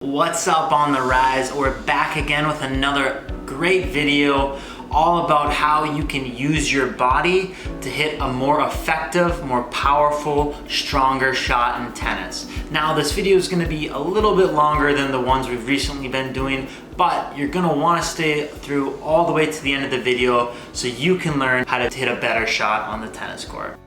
What's up On The Rise? We're back again with another great video all about how you can use your body to hit a more effective, more powerful, stronger shot in tennis. Now this video is going to be a little bit longer than the ones we've recently been doing, but you're going to want to stay through all the way to the end of the video so you can learn how to hit a better shot on the tennis court.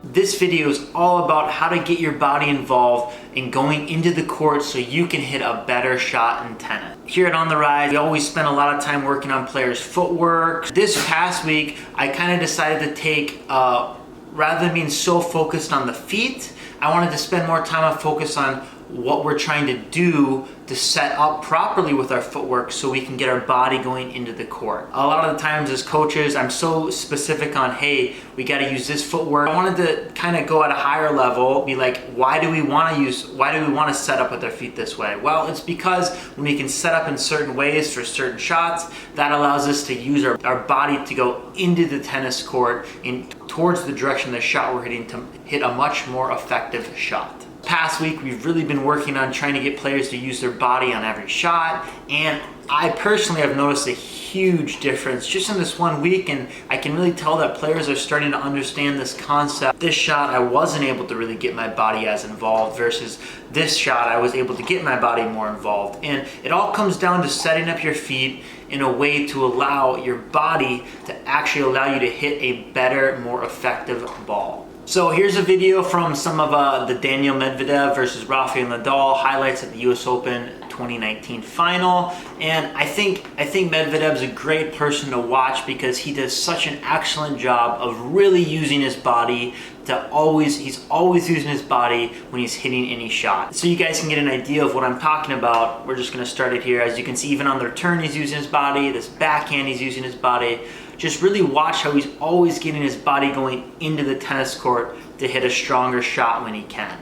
This video is all about how to get your body involved in going into the court so you can hit a better shot in tennis. Here at On The Rise, we always spend a lot of time working on players' footwork. This past week, I kind of decided to take, rather than being so focused on the feet, I wanted to spend more time and focus on what we're trying to do to set up properly with our footwork so we can get our body going into the court. A lot of the times as coaches, I'm so specific on, hey, we got to use this footwork. I wanted to kind of go at a higher level, be like, why do we want to set up with our feet this way? Well, it's because when we can set up in certain ways for certain shots, that allows us to use our body to go into the tennis court and towards the direction of the shot we're hitting to hit a much more effective shot. Past week, we've really been working on trying to get players to use their body on every shot, and I personally have noticed a huge difference just in this 1 week, and I can really tell that players are starting to understand this concept. This shot, I wasn't able to really get my body as involved, versus this shot, I was able to get my body more involved. And it all comes down to setting up your feet in a way to allow your body to actually allow you to hit a better, more effective ball. So here's a video from some of the Daniil Medvedev versus Rafael Nadal highlights at the US Open 2019 final. And I think Medvedev's a great person to watch because he does such an excellent job of really using his body he's always using his body when he's hitting any shot. So you guys can get an idea of what I'm talking about. We're just gonna start it here. As you can see, even on the return, he's using his body. This backhand, he's using his body. Just really watch how he's always getting his body going into the tennis court to hit a stronger shot when he can.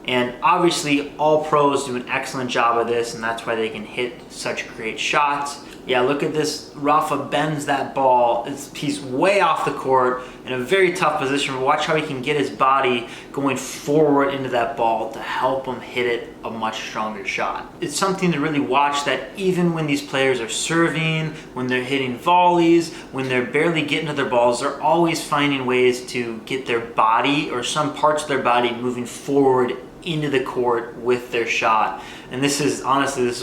And obviously all pros do an excellent job of this, and that's why they can hit such great shots. Yeah, look at this. Rafa bends that ball. He's way off the court in a very tough position, but watch how he can get his body going forward into that ball to help him hit it a much stronger shot. It's something to really watch, that even when these players are serving, when they're hitting volleys, when they're barely getting to their balls, they're always finding ways to get their body or some parts of their body moving forward into the court with their shot. And this is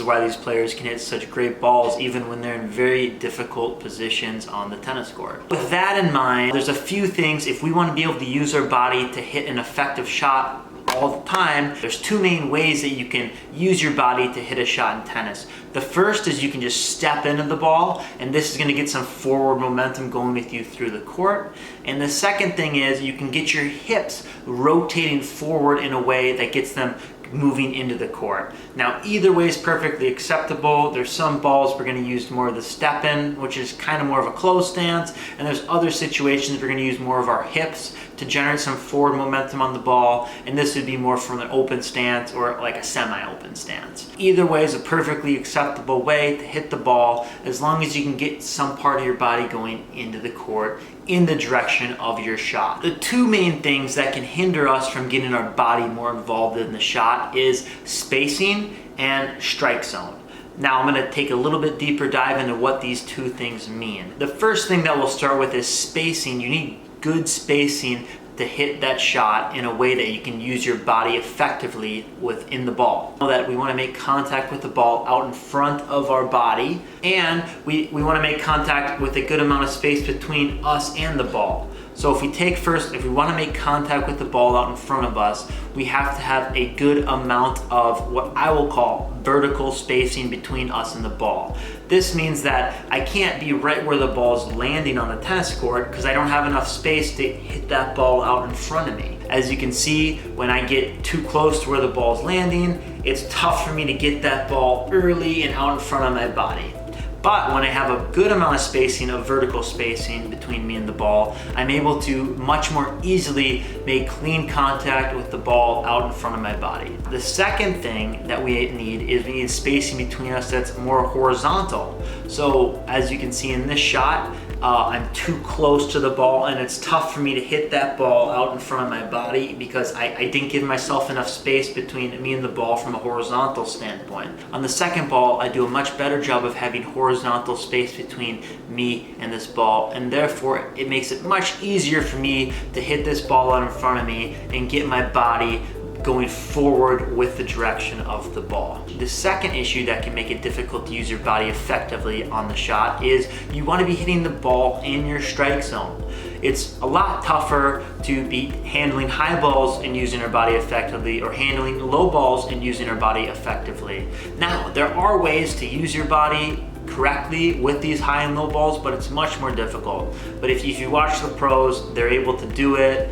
why these players can hit such great balls even when they're in very difficult positions on the tennis court. With that in mind, there's a few things if we want to be able to use our body to hit an effective shot all the time. There's two main ways that you can use your body to hit a shot in tennis. The first is you can just step into the ball, and this is going to get some forward momentum going with you through the court. And the second thing is you can get your hips rotating forward in a way that gets them moving into the court. Now either way is perfectly acceptable. There's some balls we're going to use more of the step in, which is kind of more of a closed stance, and there's other situations we're going to use more of our hips to generate some forward momentum on the ball, and this would be more from an open stance or like a semi-open stance. Either way is a perfectly acceptable way to hit the ball, as long as you can get some part of your body going into the court in the direction of your shot. The two main things that can hinder us from getting our body more involved in the shot is spacing and strike zone. Now I'm going to take a little bit deeper dive into what these two things mean. The first thing that we'll start with is spacing. You need good spacing to hit that shot in a way that you can use your body effectively within the ball. Know that we want to make contact with the ball out in front of our body, and we want to make contact with a good amount of space between us and the ball. So if we want to make contact with the ball out in front of us, we have to have a good amount of what I will call vertical spacing between us and the ball. This means that I can't be right where the ball's landing on the tennis court because I don't have enough space to hit that ball out in front of me. As you can see, when I get too close to where the ball's landing, it's tough for me to get that ball early and out in front of my body. But when I have a good amount of spacing, of vertical spacing between me and the ball, I'm able to much more easily make clean contact with the ball out in front of my body. The second thing that we need spacing between us that's more horizontal. So as you can see in this shot, I'm too close to the ball, and it's tough for me to hit that ball out in front of my body because I didn't give myself enough space between me and the ball from a horizontal standpoint. On the second ball, I do a much better job of having horizontal space between me and this ball, and therefore it makes it much easier for me to hit this ball out in front of me and get my body going forward with the direction of the ball. The second issue that can make it difficult to use your body effectively on the shot is you want to be hitting the ball in your strike zone. It's a lot tougher to be handling high balls and using our body effectively, or handling low balls and using our body effectively. Now, there are ways to use your body correctly with these high and low balls, but it's much more difficult. But if you watch the pros, they're able to do it,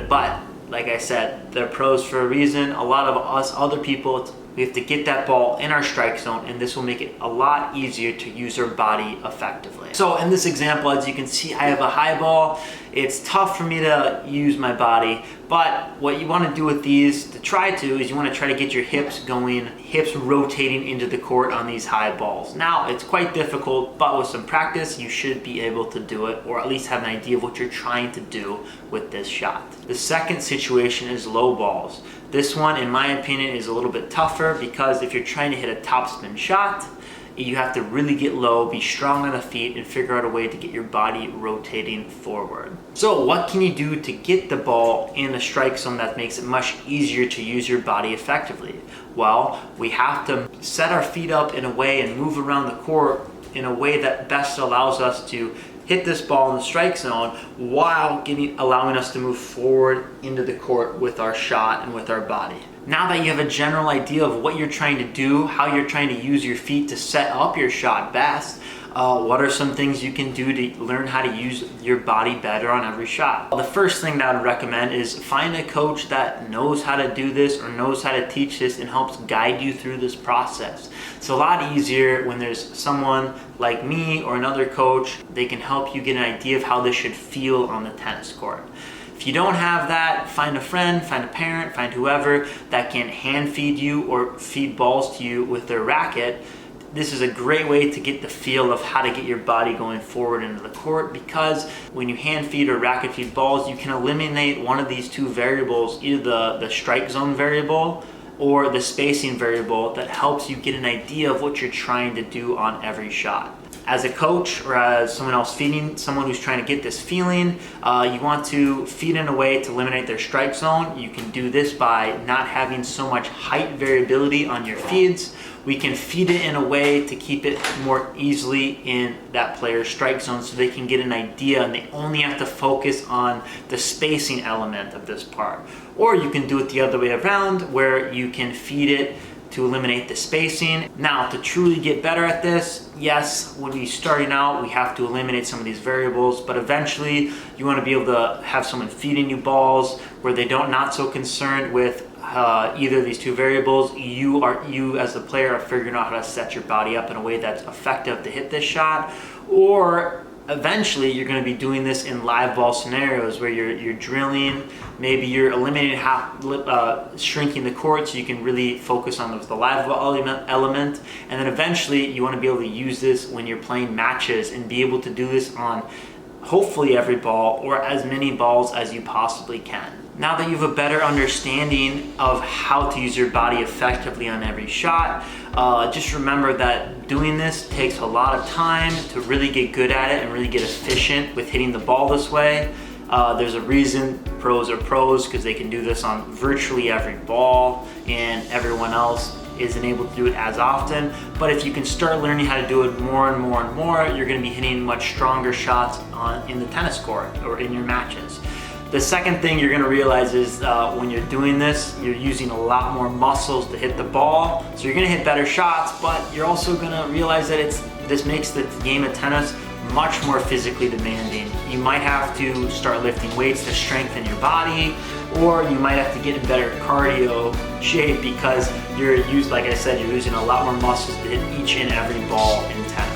but like I said, they're pros for a reason. A lot of us other people, we have to get that ball in our strike zone, and this will make it a lot easier to use our body effectively. So in this example, as you can see, I have a high ball. It's tough for me to use my body, but what you want to do with these to try to is you want to try to get your hips going, hips rotating into the court on these high balls. Now, it's quite difficult, but with some practice, you should be able to do it, or at least have an idea of what you're trying to do with this shot. The second situation is low balls. This one, in my opinion, is a little bit tougher because if you're trying to hit a topspin shot, you have to really get low, be strong on the feet, and figure out a way to get your body rotating forward. So what can you do to get the ball in the strike zone that makes it much easier to use your body effectively? Well, we have to set our feet up in a way and move around the court in a way that best allows us to hit this ball in the strike zone while allowing us to move forward into the court with our shot and with our body. Now that you have a general idea of what you're trying to do, how you're trying to use your feet to set up your shot best, what are some things you can do to learn how to use your body better on every shot? The first thing that I would recommend is find a coach that knows how to do this or knows how to teach this and helps guide you through this process. It's a lot easier when there's someone like me or another coach. They can help you get an idea of how this should feel on the tennis court. If you don't have that, find a friend, find a parent, find whoever that can hand feed you or feed balls to you with their racket. This is a great way to get the feel of how to get your body going forward into the court, because when you hand feed or racket feed balls, you can eliminate one of these two variables, either the strike zone variable or the spacing variable, that helps you get an idea of what you're trying to do on every shot. As a coach or as someone else feeding someone who's trying to get this feeling, you want to feed in a way to eliminate their strike zone. You can do this by not having so much height variability on your feeds. We can feed it in a way to keep it more easily in that player's strike zone so they can get an idea and they only have to focus on the spacing element of this part. Or you can do it the other way around, where you can feed it to eliminate the spacing. Now, to truly get better at this, yes, when we're starting out, we have to eliminate some of these variables, but eventually you want to be able to have someone feeding you balls where they don't not so concerned with either of these two variables. You as the player are figuring out how to set your body up in a way that's effective to hit this shot, or eventually you're going to be doing this in live ball scenarios where you're drilling, maybe you're eliminating shrinking the court so you can really focus on the live ball element, and then eventually you want to be able to use this when you're playing matches and be able to do this on hopefully every ball or as many balls as you possibly can. Now that you have a better understanding of how to use your body effectively on every shot, just remember that doing this takes a lot of time to really get good at it and really get efficient with hitting the ball this way. There's a reason pros are pros, because they can do this on virtually every ball, and everyone else isn't able to do it as often. But if you can start learning how to do it more and more and more, you're going to be hitting much stronger shots in the tennis court or in your matches. The second thing you're going to realize is when you're doing this, you're using a lot more muscles to hit the ball. So you're going to hit better shots, but you're also going to realize that this makes the game of tennis much more physically demanding. You might have to start lifting weights to strengthen your body, or you might have to get in better cardio shape because like I said, you're using a lot more muscles to hit each and every ball in tennis.